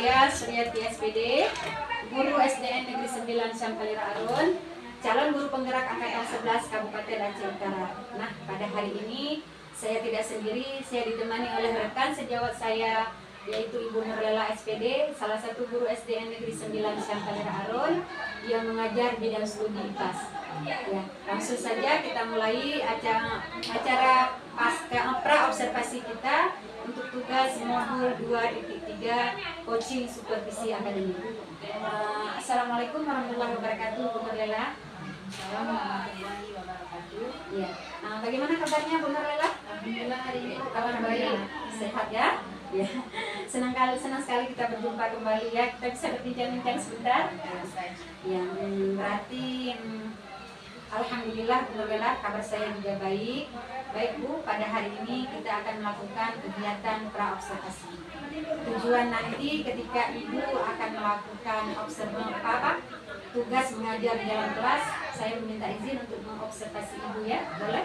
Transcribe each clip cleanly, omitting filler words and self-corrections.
saya Suryati SPD, guru SDN Negeri 9 Syamkalira Arun, calon guru penggerak angkatan 11 Kabupaten Aceh Utara. Nah, pada hari ini saya tidak sendiri, saya ditemani oleh rekan sejawat saya, yaitu Ibu Nurlela SPD, salah satu guru SDN Negeri 9 Syamkalira Arun yang mengajar bidang studi IPAS. Ya, langsung saja kita mulai acara pra observasi kita untuk tugas modul 2.3 coaching supervisi akademik. Assalamualaikum warahmatullahi wabarakatuh, Bu Nurlela. Assalamualaikum warahmatullahi wabarakatuh. Ya, bagaimana kabarnya Bu Nurlela? Alhamdulillah hari ini Kabar baik, sehat ya? Ya, senang sekali kita berjumpa kembali ya. Kita bisa berbincang-bincang sebentar. Ya, berarti alhamdulillah Bu Nurlela, kabar saya juga baik. Baik Bu, pada hari ini kita akan melakukan kegiatan pra-observasi. Tujuan nanti ketika Ibu akan melakukan tugas mengajar di dalam kelas, saya meminta izin untuk mengobservasi Ibu ya, boleh?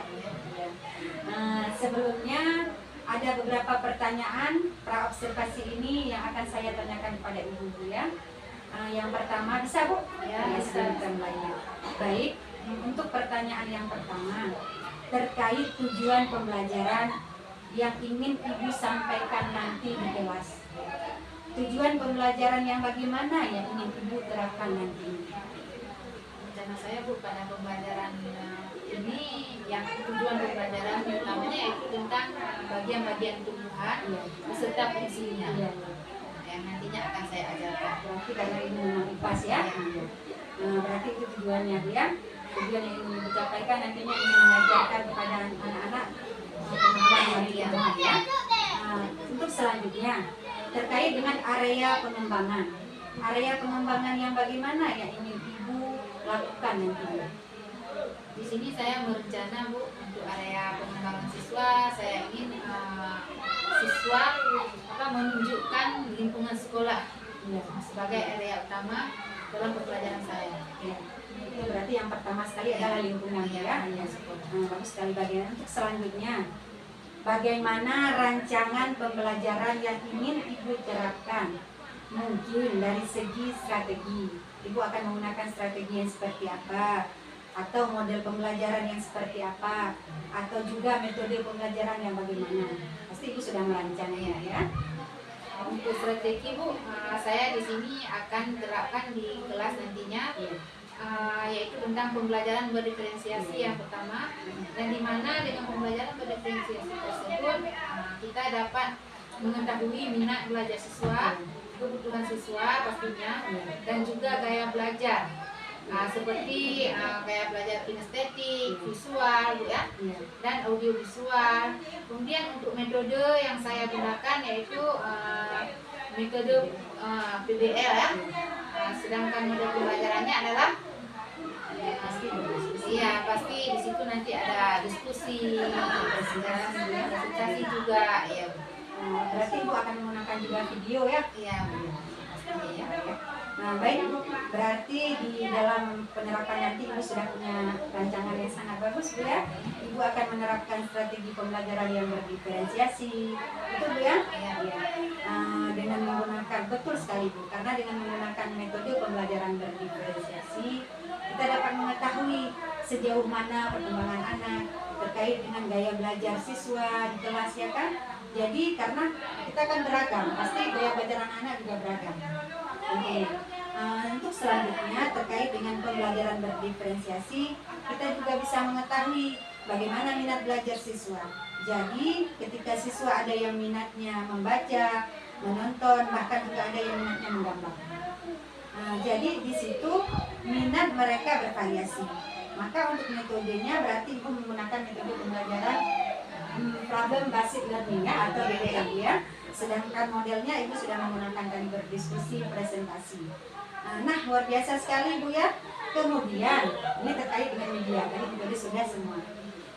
Sebelumnya ada beberapa pertanyaan pra-observasi ini yang akan saya tanyakan kepada Ibu ya. Yang pertama, bisa Bu? Ya, bisa kita mulai. Baik, untuk pertanyaan yang pertama terkait tujuan pembelajaran yang ingin Ibu sampaikan nanti di kelas. Tujuan pembelajaran yang bagaimana yang ingin Ibu terapkan nanti? Rencana saya Bu pada pembelajaran ini, yang tujuan pembelajaran utamanya yaitu tentang bagian-bagian tumbuhan beserta fungsinya. Yang nantinya akan saya ajarkan. Berarti karena ini memang IPAS ya. Berarti itu tujuannya Bu ya. Tujuan yang ingin dicapai nantinya ingin mengajarkan kepada anak-anak pengembangan tumbuhan ya. Untuk selanjutnya terkait dengan area pengembangan. Area pengembangan yang bagaimana yang ingin Ibu lakukan nantinya? Di sini saya berencana Bu untuk area pengembangan siswa. Saya ingin siswa menunjukkan lingkungan sekolah sebagai area utama dalam pembelajaran saya. Itu berarti yang pertama sekali adalah lingkungan ya. Bagus sekali. Bagian untuk selanjutnya, bagaimana rancangan pembelajaran yang ingin Ibu terapkan? Mungkin dari segi strategi, Ibu akan menggunakan strategi yang seperti apa? Atau model pembelajaran yang seperti apa? Atau juga metode pembelajaran yang bagaimana? Pasti Ibu sudah merancangnya ya. Untuk strategi Bu, saya di sini akan terapkan di kelas nantinya, yaitu tentang pembelajaran berdiferensiasi yang pertama, dan di mana dengan pembelajaran berdiferensiasi tersebut kita dapat mengetahui minat belajar siswa, kebutuhan siswa pastinya, dan juga gaya belajar. Seperti gaya belajar kinestetik, visual ya, dan audiovisual. Kemudian untuk metode yang saya gunakan yaitu metode PBL ya. Sedangkan model pembelajarannya adalah pasti di situ nanti ada diskusi, presentasi juga ya. Berarti Ibu akan menggunakan juga video ya? Iya, pastinya ya. Baik Bu, berarti di dalam penerapan nanti Ibu sudah punya rancangan yang sangat bagus Bu ya. Ibu akan menerapkan strategi pembelajaran yang berdiferensiasi, betul Bu ya? Iya. Dengan menggunakan, betul sekali Bu, karena dengan menggunakan metode pembelajaran berdiferensiasi kita dapat mengetahui sejauh mana perkembangan anak terkait dengan gaya belajar siswa di kelas ya kan. Jadi karena kita kan beragam, pasti gaya belajar anak-anak juga beragam. Untuk selanjutnya terkait dengan pembelajaran berdiferensiasi, kita juga bisa mengetahui bagaimana minat belajar siswa. Jadi ketika siswa ada yang minatnya membaca, menonton, bahkan juga ada yang minatnya menggambar. Jadi di situ minat mereka bervariasi. Maka untuk metodenya berarti Ibu menggunakan metode pembelajaran problem based learning ya, atau BBL ya. Sedangkan modelnya Ibu sudah menggunakan tadi berdiskusi, presentasi. Nah, luar biasa sekali Bu ya. Kemudian ini terkait dengan media, tadi metode sudah semua.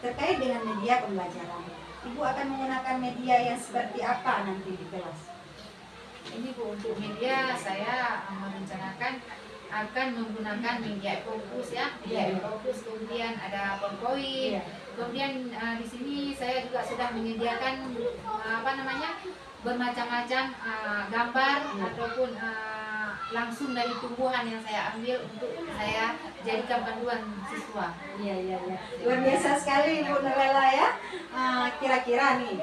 Terkait dengan media pembelajaran, Ibu akan menggunakan media yang seperti apa nanti di kelas? Ini Bu, untuk media saya merencanakan akan menggunakan media fokus ya, media fokus, kemudian ada PowerPoint, kemudian di sini saya juga sudah menyediakan bermacam-macam gambar ataupun langsung dari tumbuhan yang saya ambil untuk saya jadikan panduan siswa. Iya. Luar biasa sekali Ibu Nurlela ya. Kira-kira nih,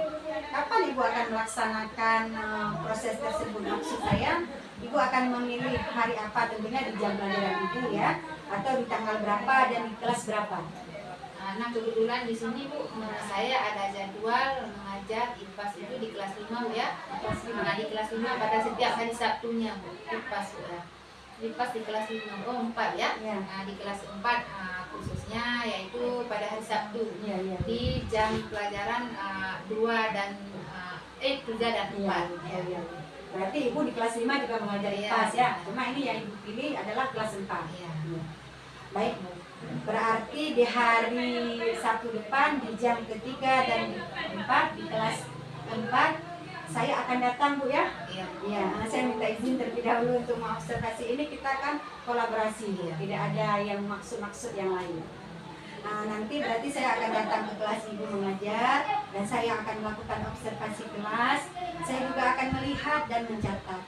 kapan Ibu akan melaksanakan proses tersebut? Maksud saya, Ibu akan memilih hari apa, tentunya di jam pelajaran Ibu ya, atau di tanggal berapa dan di kelas berapa? Nah kebetulan di sini Bu, saya ada jadwal mengajar IPAS itu di kelas 5 Bu ya. Nah di kelas 5 pada setiap hari Sabtunya Bu, IPAS Bu ya. IPAS di kelas 5, 4 ya. Nah di kelas 4 khususnya yaitu pada hari Sabtu. Di jam pelajaran 2 dan 3 dan 4. Berarti Ibu di kelas 5 juga mengajar IPAS ya. Cuma ini yang Ibu pilih adalah kelas 4. Baik Bu. Berarti di hari Sabtu depan di jam ketiga dan 4 di kelas 4 saya akan datang Bu ya. Saya minta izin terlebih dahulu untuk mengobservasi ini, kita akan kolaborasi ya. Tidak ada yang maksud-maksud yang lain. Nanti berarti saya akan datang ke kelas Ibu mengajar dan saya akan melakukan observasi kelas. Saya juga akan melihat dan mencatat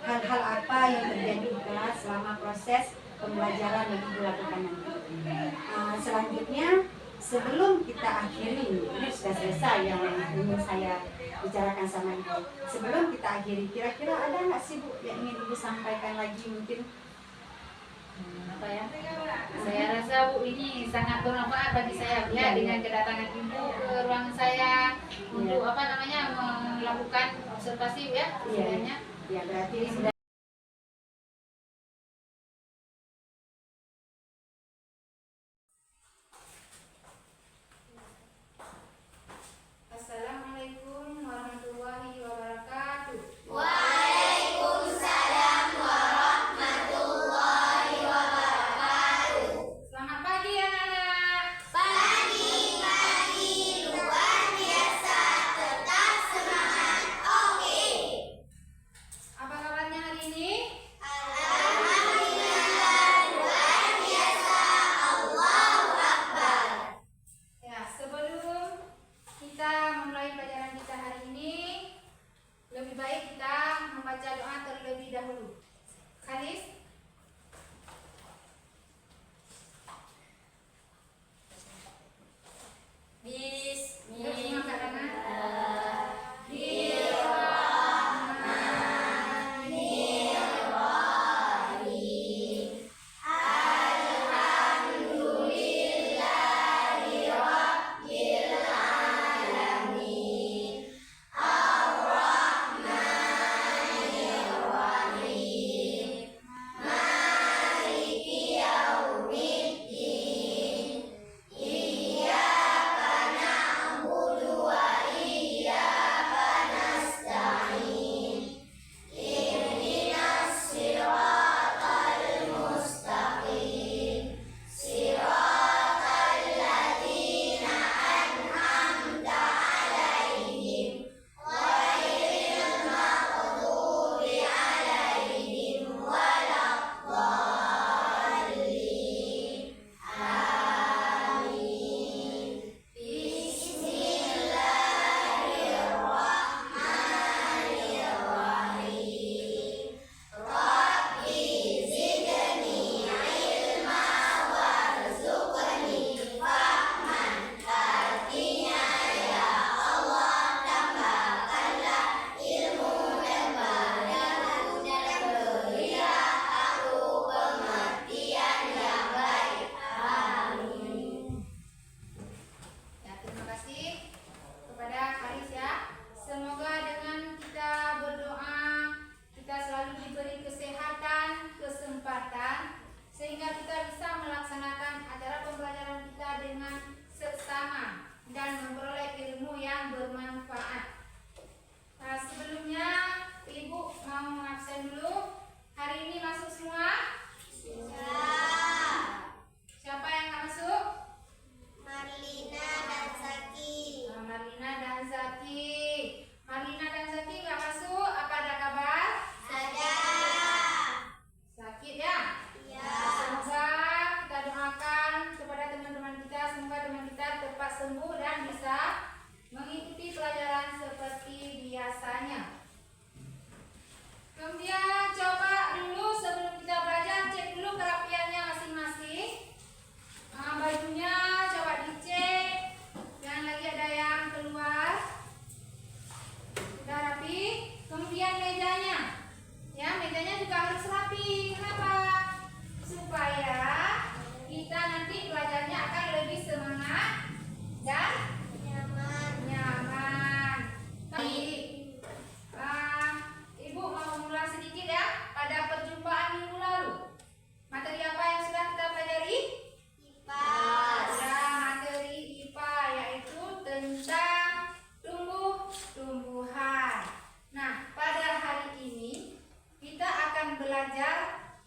hal-hal apa yang terjadi di kelas selama proses pembelajaran yang Ibu lakukan nanti. Selanjutnya, sebelum kita akhiri, ini sudah selesai yang ingin saya bicarakan sama Ibu. Sebelum kita akhiri, kira-kira ada nggak sih Bu yang ingin Ibu sampaikan lagi mungkin? Apa ya? Saya rasa Bu ini sangat bermanfaat bagi saya ya, dengan kedatangan Ibu ke ruangan saya untuk melakukan observasi ya. Ya berarti ini sudah. Assalamualaikum warahmatullahi wabarakatuh. Selamat pagi anak-anak. Apa kabarnya hari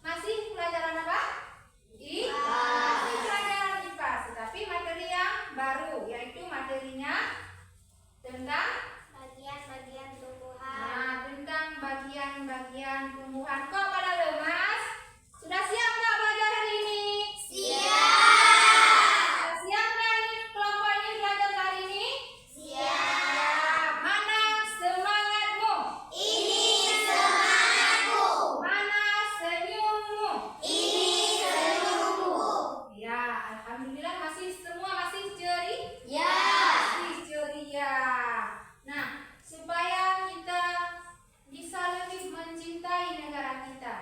Masih pelajaran apa? Masih pelajaran IPA, tetapi materi yang baru, yaitu materinya tentang Bagian-bagian tumbuhan. nah, tentang bagian-bagian tumbuhan. Kok pada lemas? Sudah siap nggak belajar hari ini? Sudah siap nggak ini kelompok ini belajar hari ini? Siap. Mana semangatmu? Mana senyummu? Ya, alhamdulillah semua masih ceria. Masih ceria. Nah, supaya kita bisa lebih mencintai negara kita,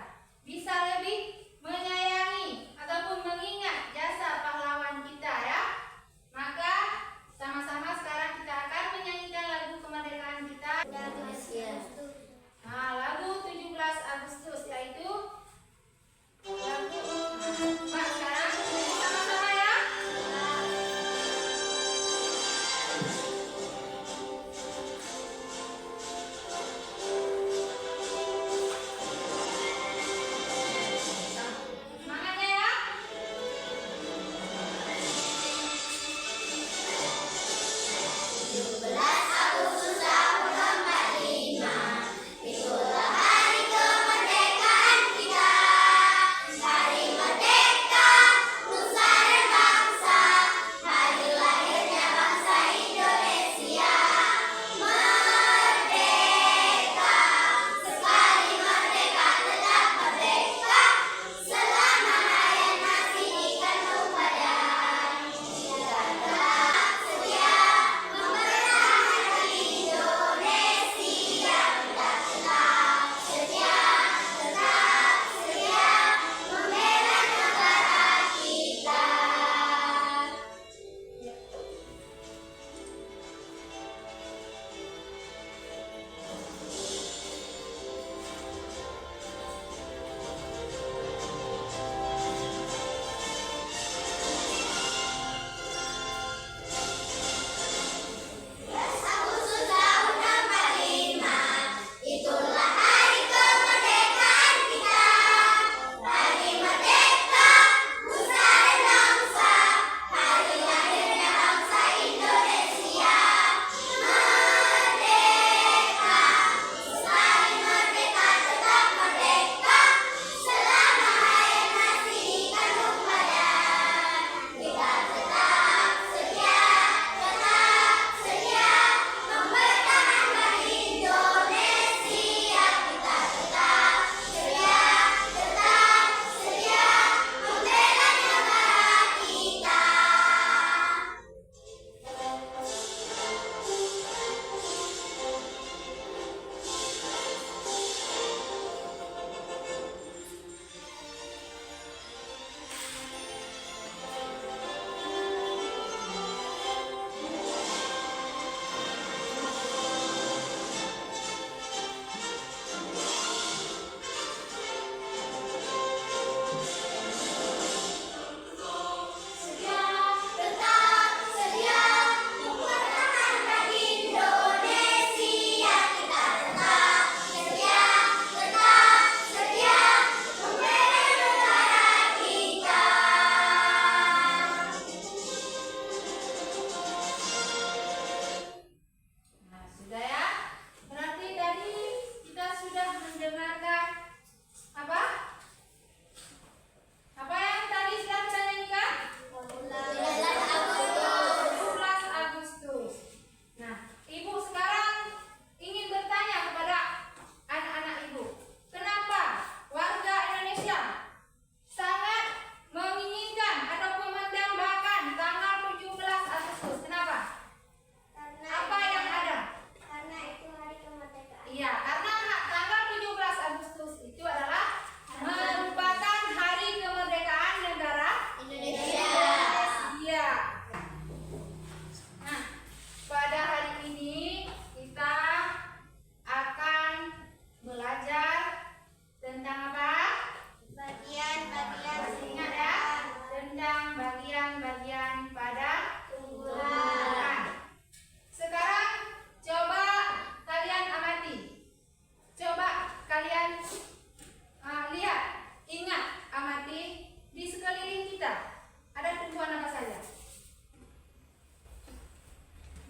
Ingat, amati, di sekeliling kita ada tumbuhan apa saja?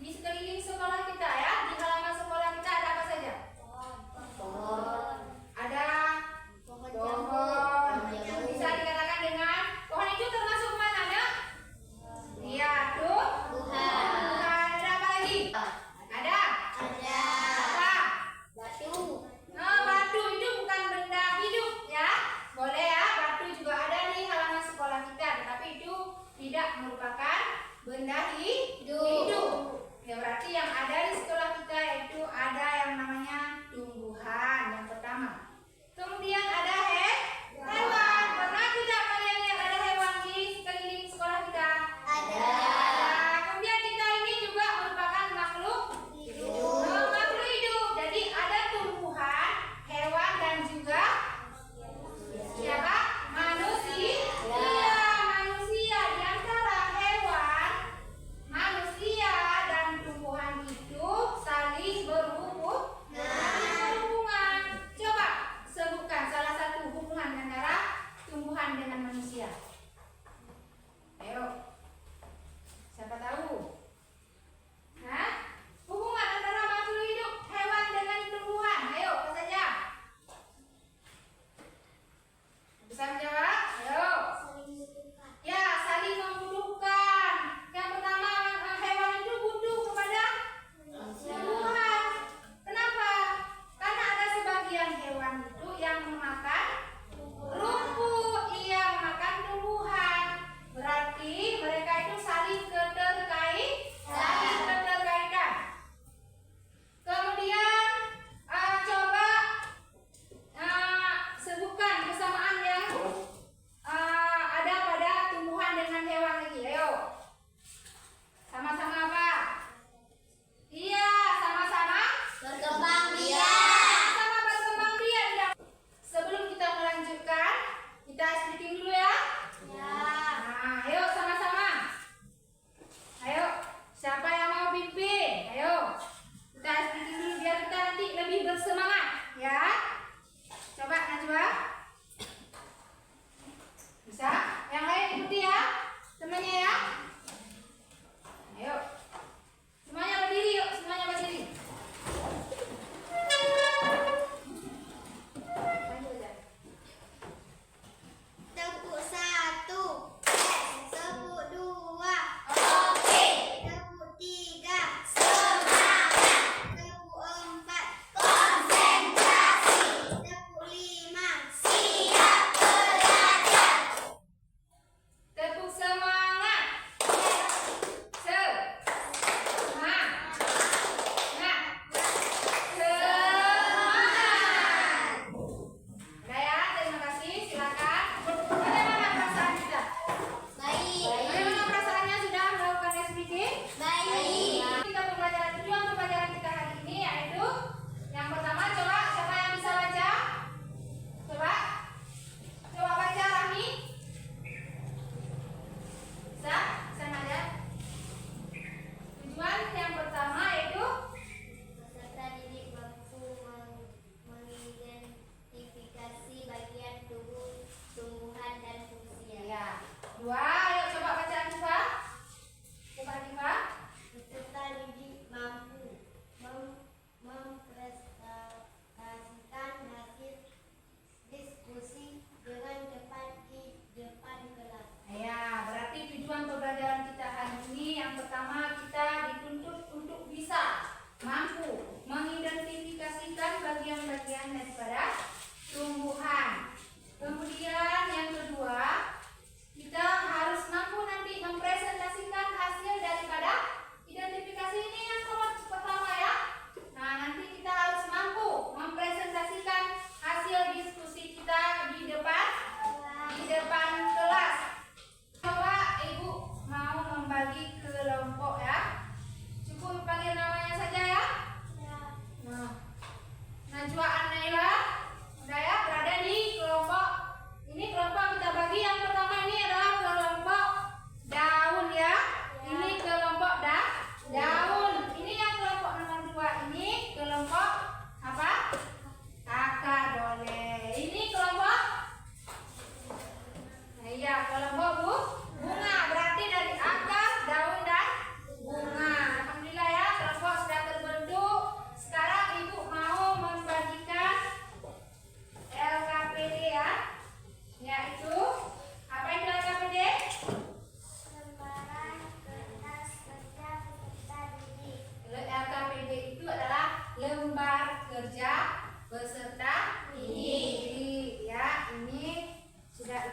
Di sekeliling sekolah kita ya, di halaman sekolah kita ada apa saja? Ada pohon. Bisa dikatakan dengan pohon itu termasuk mana, Nak? Iya, tuh. Bukan. Ada apa lagi? Ada. Apa? Nah, batu itu bukan benda hidup ya. Boleh ya, batu juga ada di halaman sekolah kita, tetapi itu tidak merupakan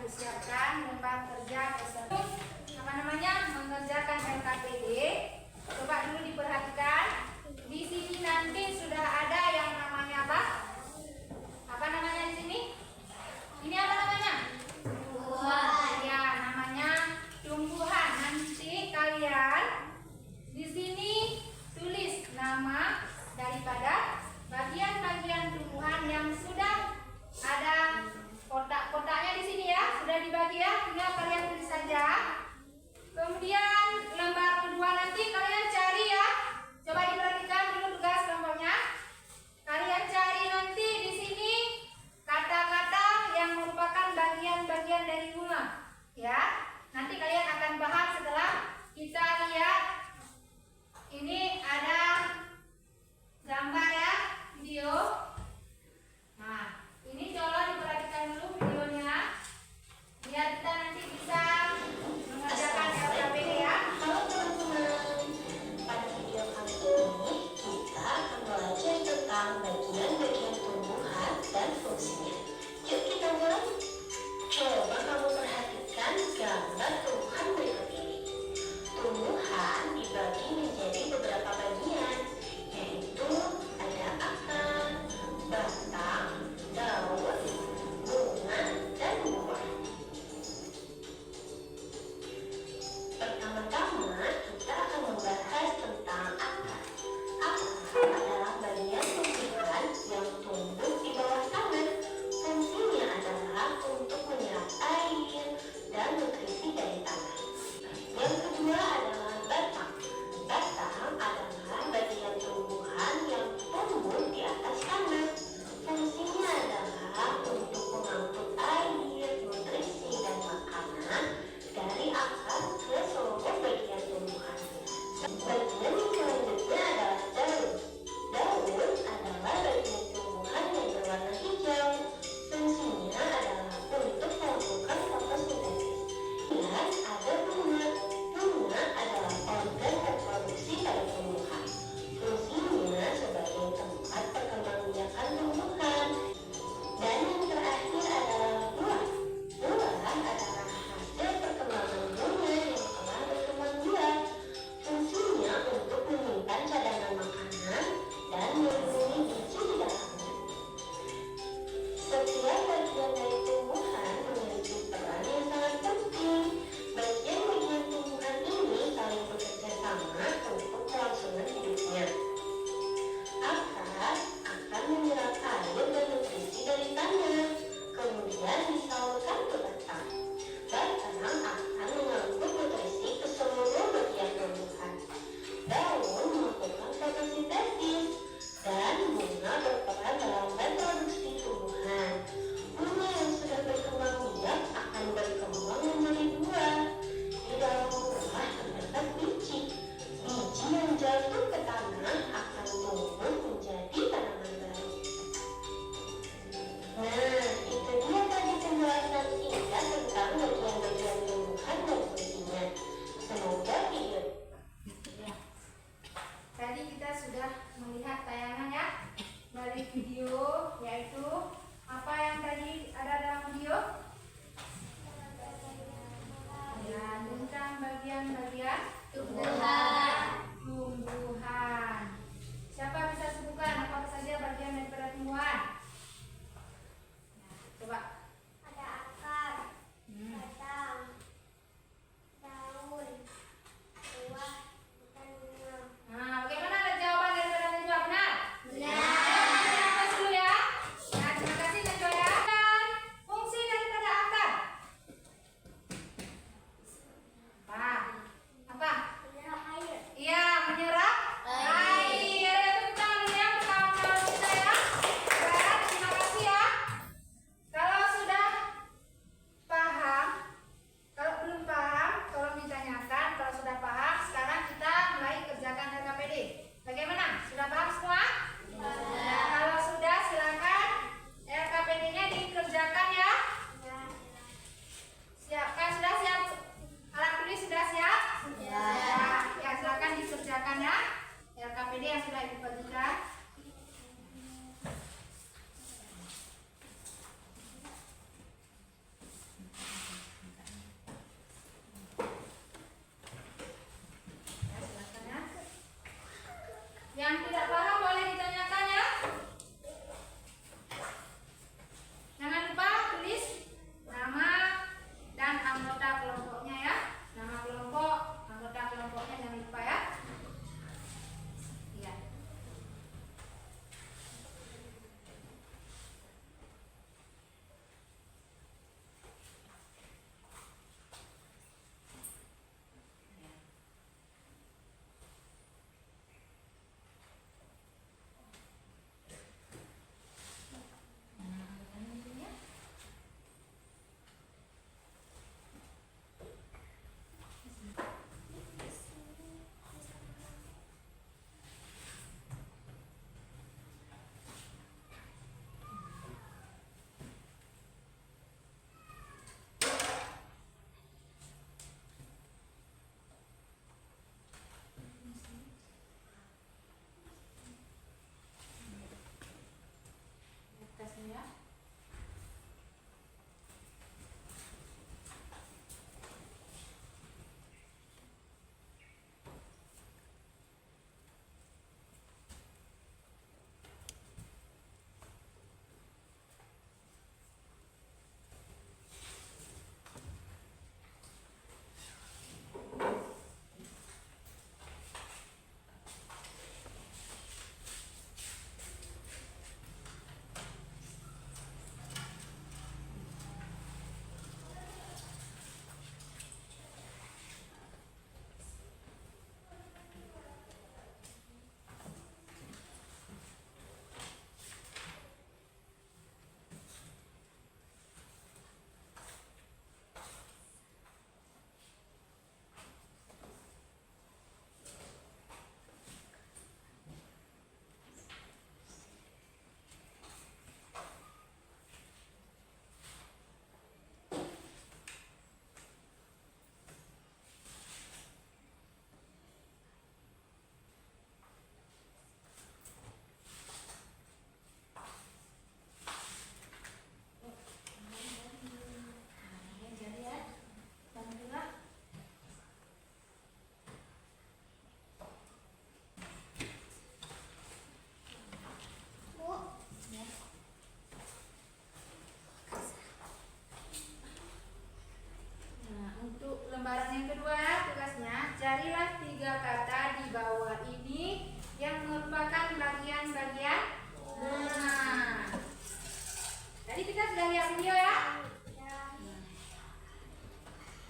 disiapkan lembar kerja peserta mengerjakan LKPD. Coba dulu diperhatikan. Di sini nanti sudah ada yang namanya apa? Apa namanya di sini? Ini apa namanya? Tumbuhan. Ya, namanya tumbuhan. Nanti kalian di sini tulis nama daripada bagian-bagian tumbuhan yang sudah ada kotak-kotaknya di sini ya, sudah dibagi ya, tinggal kalian tulis saja. Kemudian lembar kedua nanti kalian cari ya. Coba diperhatikan dulu tugas kelompoknya. Kalian cari nanti di sini kata-kata yang merupakan bagian-bagian dari bunga, ya. Nanti kalian akan bahas setelah kita lihat. Ini ada gambar ya, video. Nah, ini coba diperhatikan dulu videonya, biar kita nanti bisa mengerjakan LKPD ya. Halo teman-teman, pada video kali ini kita akan belajar tentang bagian-bagian tumbuhan dan fungsinya. Yuk kita mulai. Coba kamu perhatikan gambar tumbuhan berikut ini. Tumbuhan dibagi menjadi beberapa bagian, yaitu ada akar,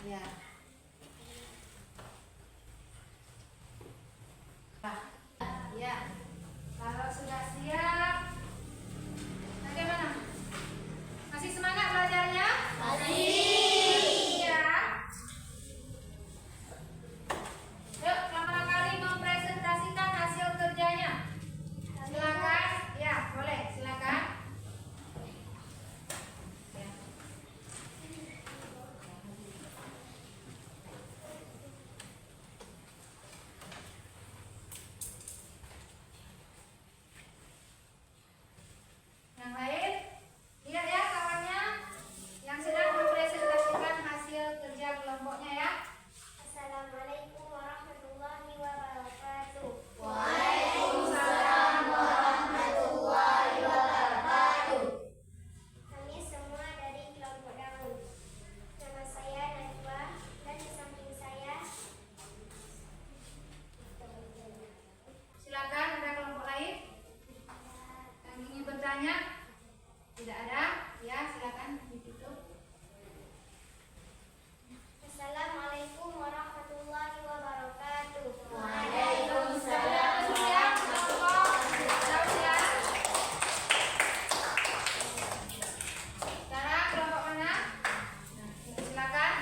Ya. Ya. Kalau sudah siap, bagaimana? Masih semangat belajarnya? Masih. Ya. Yuk, pertama kali mempresentasikan hasil kerjanya. Silakan. Ya, boleh. Silakan. Ya. Yang lain, lihat ya kawannya yang sedang mempresentasikan hasil kerja kelompoknya ya. Assalamualaikum warahmatullahi wabarakatuh. Waalaikumsalam warahmatullahi wabarakatuh. Kami semua dari kelompok Daun. Nama saya Najwa dan di samping saya Silakan, ada kelompok lain yang ingin bertanya? Tidak ada? Ya, silakan ditutup. Assalamualaikum warahmatullahi wabarakatuh. Waalaikumsalam. Ya, kelompok Daun ya. Sekarang kelompok mana? Nah, silakan.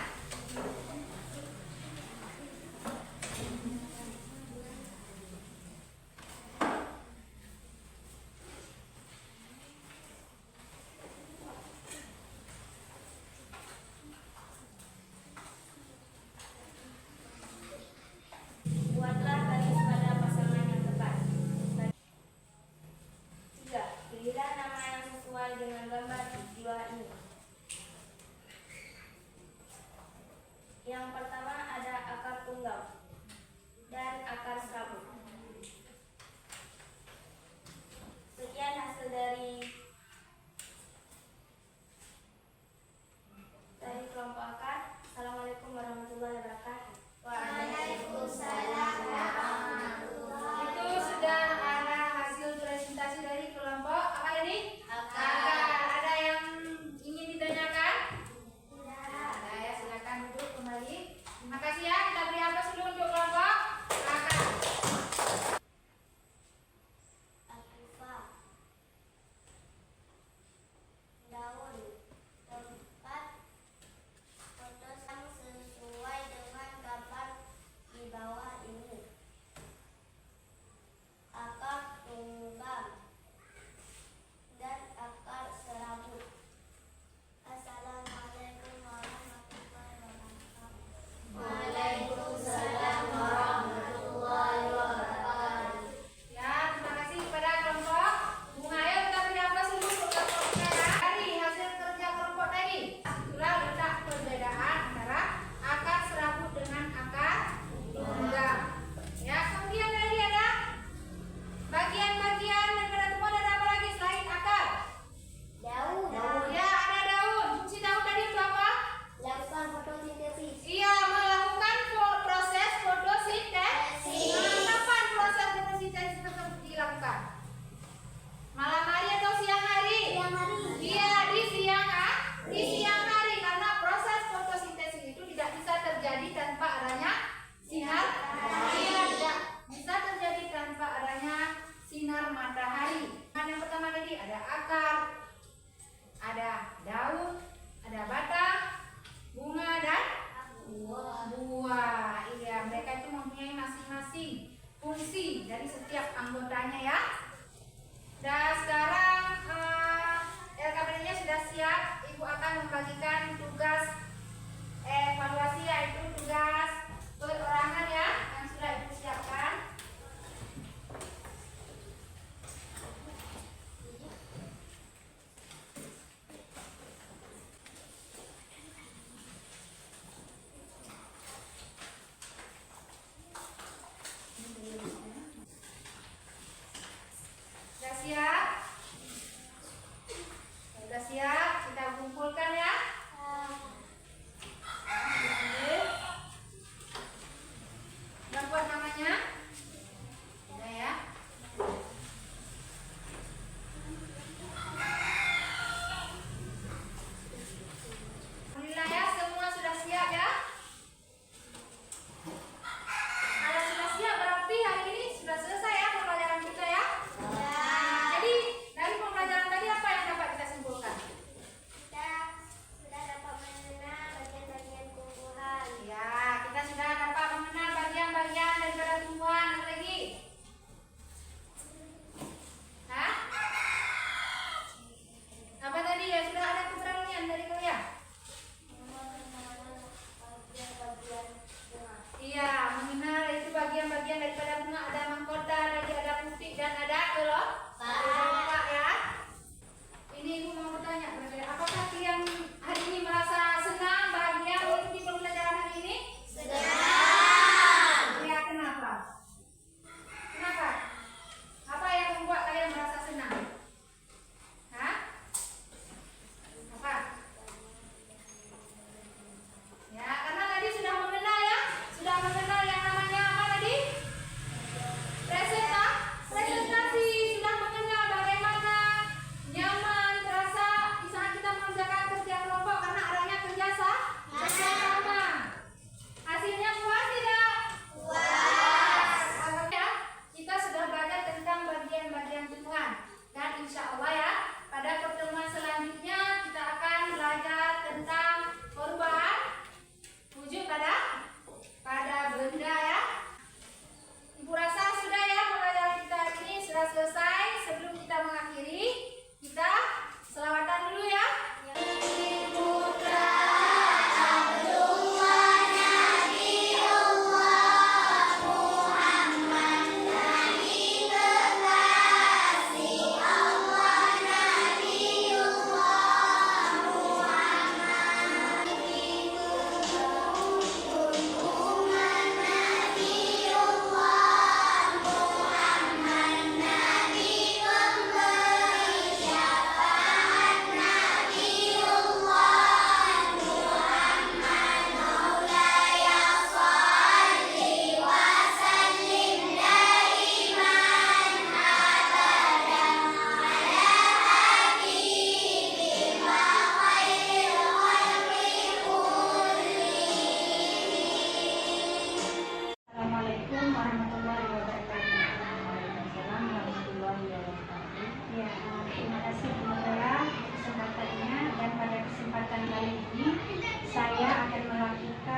Buatlah garis pada pasangan yang tepat. 3. Pilihlah nama yang sesuai dengan gambar jiwa ini. Yang pertama ada akar tunggal dan akar serabut. Sekian hasil dari kelompok akar. Assalamualaikum warahmatullahi wabarakatuh. Waalaikumsalam warahmatullahi Itu sudah ada hasil presentasi dari kelompok apa ini? Akar. Ada yang ingin ditanyakan? Ada ya, silakan duduk kembali. Terima kasih ya, kita beri aplaus dulu untuk kelompok akar. Al-Kufa.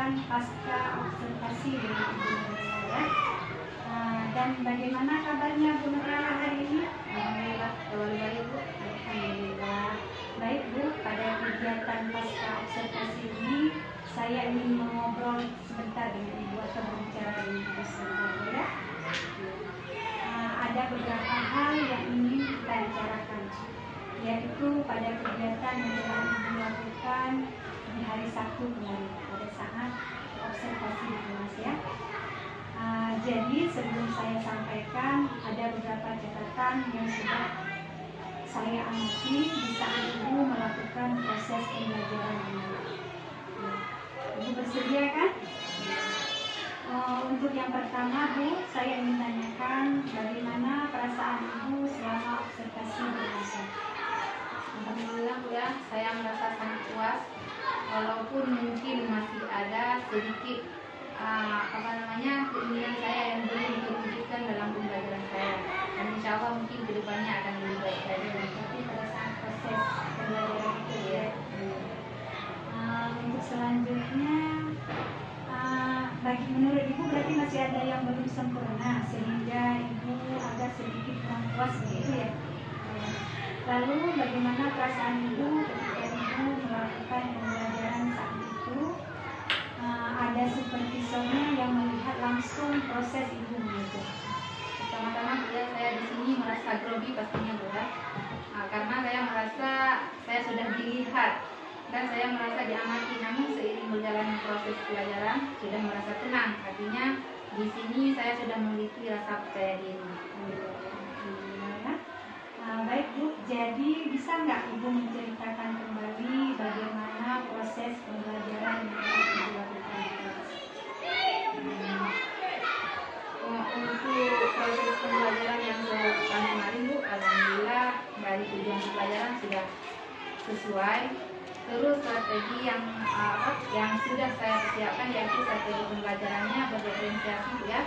kegiatan pasca observasi dengan Ibu Nurlela ya. Dan bagaimana kabarnya Bu Nurlela hari ini? Alhamdulillah, kabar baik Bu. Alhamdulillah. Baik Bu, pada kegiatan pasca observasi ini saya ingin mengobrol sebentar dengan Ibu atau berbicara dengan Ibu sebentar ya. Ada beberapa hal yang ingin kita bicarakan, yaitu pada kegiatan yang telah Ibu lakukan di hari Sabtu kemarin pada saat observasi di kelas ya. Jadi sebelum saya sampaikan ada beberapa catatan yang sudah saya amati di saat Ibu melakukan proses pembelajaran ini. Ibu bersedia kan? Untuk yang pertama Bu, saya ingin tanyakan bagaimana perasaan Ibu selama observasi berlangsung. Alhamdulillah Bu ya, saya merasa sangat puas walaupun mungkin masih ada sedikit keinginan saya yang belum terwujudkan dalam pembelajaran saya, dan insya Allah mungkin kedepannya akan lebih baik lagi. Tapi pada saat proses pembelajaran itu ya. Untuk selanjutnya, bagi menurut Ibu berarti masih ada yang belum sempurna sehingga Ibu agak sedikit kurang puas begitu ya. Lalu bagaimana perasaan Ibu ketika Ibu melakukan pembelajaran saat itu? Ada supervisornya yang melihat langsung proses Ibu begitu. Pertama-tama saya di sini merasa grogi pastinya Bu ya. Karena saya merasa saya sudah dilihat dan saya merasa diamati, namun seiring berjalannya proses pelajaran sudah merasa tenang. Artinya di sini saya sudah memiliki rasa percaya diri. Baik Bu, jadi bisa nggak Ibu menceritakan kembali bagaimana proses pembelajaran yang telah Ibu lakukan di kelas? Untuk proses pembelajaran yang saya lakukan kemarin Bu, alhamdulillah dari tujuan pembelajaran sudah sesuai. Terus strategi yang sudah saya persiapkan yaitu strategi pembelajarannya berdiferensiasi ya.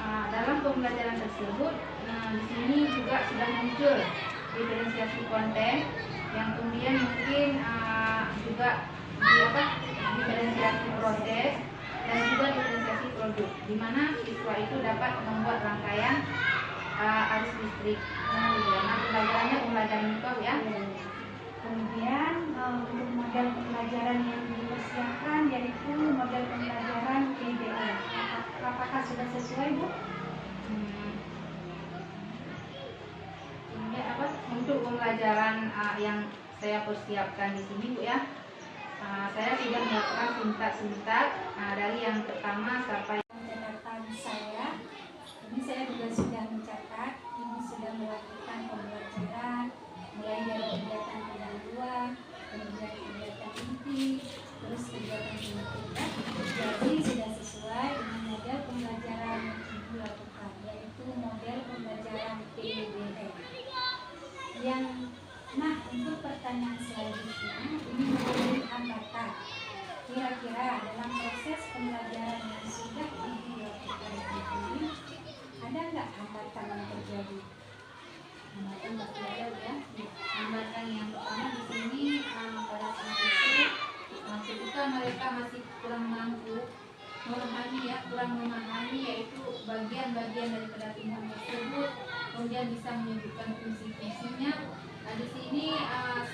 Dalam pembelajaran tersebut, di sini juga sudah muncul diferensiasi konten yang kemudian mungkin juga diferensiasi proses dan juga diferensiasi produk, di mana siswa itu dapat membuat rangkaian arus listrik. Nah, pembelajarannya pembelajaran MIPA ya. Kemudian untuk model pembelajaran yang dipersiapkan yaitu model pembelajaran PBL. Apakah sudah sesuai Bu? Kemudian untuk pembelajaran yang saya persiapkan di sini Bu ya, saya sudah melakukan sintak dari yang pertama sampai Catatan saya, ini saya juga sudah mencatat. Ini sudah melakukan pembelajaran mulai dari kegiatan pendahuluan, kemudian kegiatan inti, terus kegiatan penutupan. Jadi sudah sesuai dengan model pembelajaran yang Ibu lakukan, yaitu model pembelajaran PBL. Nah, untuk pertanyaan selanjutnya, ini mengenai hambatan. Kira-kira dalam proses pembelajaran yang sudah Ibu lakukan ini, ada nggak hambatan yang terjadi? hambatan belajar ya. Hambatan yang pertama di sini pada saat itu ketika mereka masih kurang mampu kurang memahami yaitu bagian-bagian daripada tumbuhan tersebut, kemudian bisa menyebutkan fungsi-fungsinya. Nah, di sini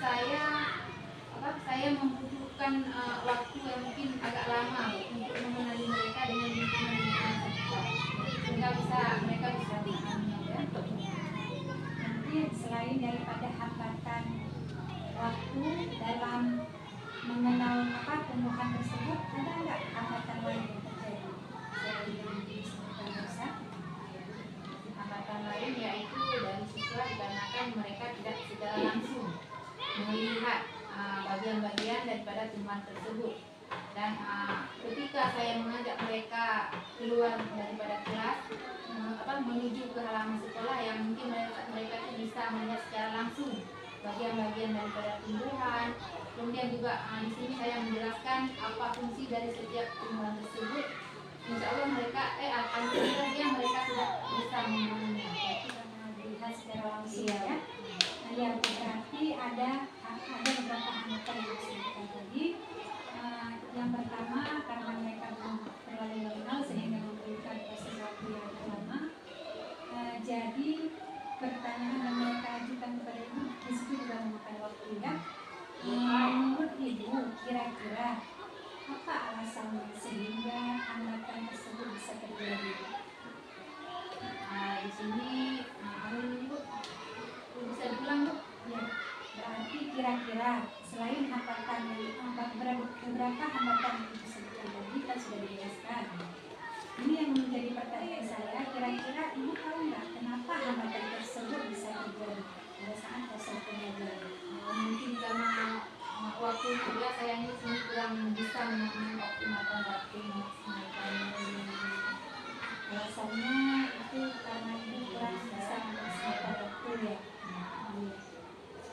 saya membutuhkan waktu yang mungkin agak lama untuk mengenali mereka dengan lingkungan sekitar, sehingga mereka bisa memahami ya. Nanti selain daripada hambatan waktu dalam mengenal tumbuhan tersebut, ada nggak hambatan lain yang terjadi selain yang disebutkan Rosa? Hambatan lain yaitu dari siswa dikarenakan mereka tidak secara langsung melihat bagian-bagian daripada tumbuhan tersebut, dan ketika saya mengajak mereka keluar daripada kelas menuju ke halaman sekolah yang mungkin mereka bisa melihat secara langsung bagian-bagian daripada tumbuhan. Kemudian juga di sini saya menjelaskan apa fungsi dari setiap tumbuhan tersebut. Insya Allah mereka mereka sudah bisa memahaminya. Melihat secara langsung ya. Nah, ya berarti ada beberapa hambatan yang disebutkan tadi. Yang pertama karena sehingga hambatan tersebut bisa terjadi? Di sini Bu, bisa diulang Bu? Ya, berarti kira-kira selain hambatan yang beberapa hambatan yang disebutkan tadi kan sudah dijelaskan. Ini yang menjadi pertanyaan saya, kira-kira ibu tahu nggak kenapa hambatan tersebut bisa terjadi pada saat proses pembelajaran? Mungkin karena waktu kuliah saya ini sini kurang bisa mengoptimalkan waktu memaksimalkan. Alasannya itu karena ibu kurang bisa memaksimalkan waktu ya.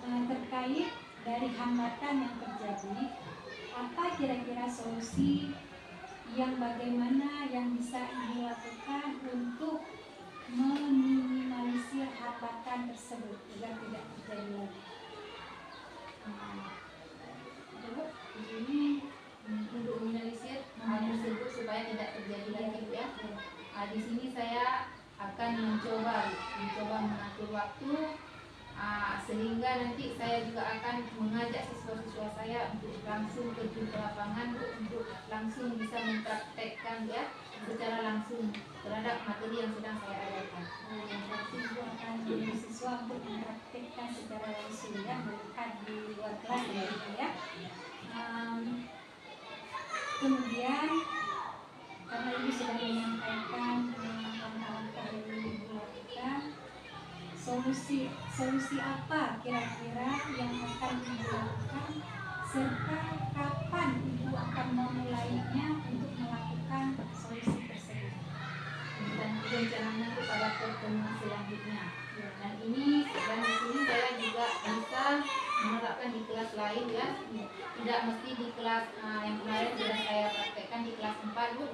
Terkait dari hambatan yang terjadi, apa kira-kira solusi yang bagaimana yang bisa ibu lakukan untuk meminimalisir hambatan tersebut agar tidak terjadi lagi? Di sini untuk meminimalisir hal tersebut supaya tidak terjadi lagi Bu, ya. Di sini saya akan mencoba mengatur waktu, sehingga nanti saya juga akan mengajak siswa-siswa saya untuk langsung terjun ke lapangan untuk langsung bisa mempraktekkan ya secara langsung terhadap materi yang sedang saya ajarkan. Berarti ibu akan menjadi siswa untuk mempraktikkan secara langsung ya, melihat di luar kelas ya ibu ya. Kemudian karena ibu sudah menyampaikan langkah-langkah yang ibu lakukan, solusi apa kira-kira yang akan ibu lakukan, serta kapan ibu akan memulainya untuk melakukan solusi tersebut? Dan rencananya pada pertemuan selanjutnya. Dan ini dan di sini saya juga bisa menerapkan di kelas lain ya, tidak mesti di kelas yang kemarin sudah saya praktekkan di kelas 4 Bu.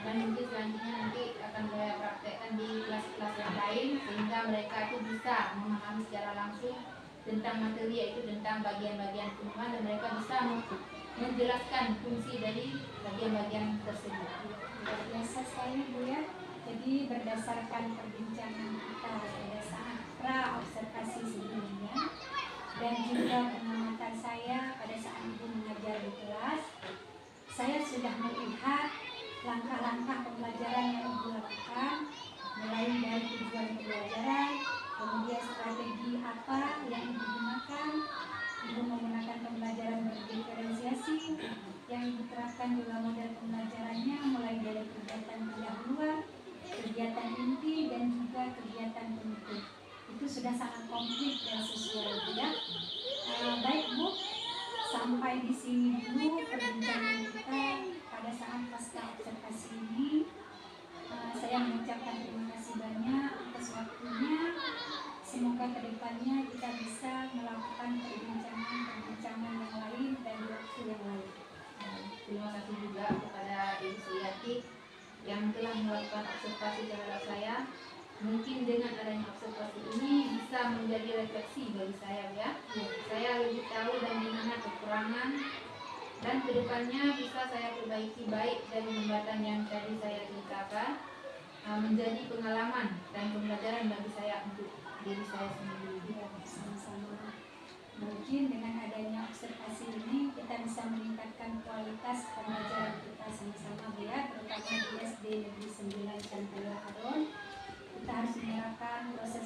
Dan mungkin selanjutnya nanti akan saya praktekkan di kelas-kelas yang lain sehingga mereka itu bisa memahami secara langsung tentang materi, yaitu tentang bagian-bagian tumbuhan, dan mereka bisa menjelaskan fungsi dari bagian-bagian tersebut. Luar biasa sekali Bu ya. Jadi berdasarkan perbincangan kita pada saat pra observasi sebelumnya dan juga pengamatan saya pada saat ibu mengajar di kelas, saya sudah melihat langkah-langkah pembelajaran yang ibu lakukan, mulai dari tujuan pembelajaran, kemudian strategi apa yang ibu gunakan. Ibu menggunakan pembelajaran berdiferensiasi, yang ibu terapkan juga model pembelajarannya mulai dari kegiatan pendahuluan, kegiatan inti, dan juga kegiatan penutup. Itu sudah sangat komplit dan sesuai ya. Baik Bu, sampai di sini dulu perbincangan kita pada saat pasca observasi ini. Saya mengucapkan terima kasih banyak atas waktunya. Semoga kedepannya kita bisa melakukan perbincangan yang lain dan di waktu yang lain. Terima kasih juga kepada Ibu Suryati yang telah melakukan observasi terhadap saya. Mungkin dengan adanya observasi ini bisa menjadi refleksi bagi saya ya. Saya lebih tahu dan di mana kekurangan, dan kedepannya bisa saya perbaiki baik dari hambatan yang tadi saya ceritakan menjadi pengalaman dan pembelajaran bagi saya untuk diri saya sendiri. Ya, sama-sama. Mungkin dengan adanya observasi ini kita bisa meningkatkan kualitas pembelajaran kita sama-sama ya, terutama di SD Negeri 9 Cantaya Aron. Kita harus menerapkan proses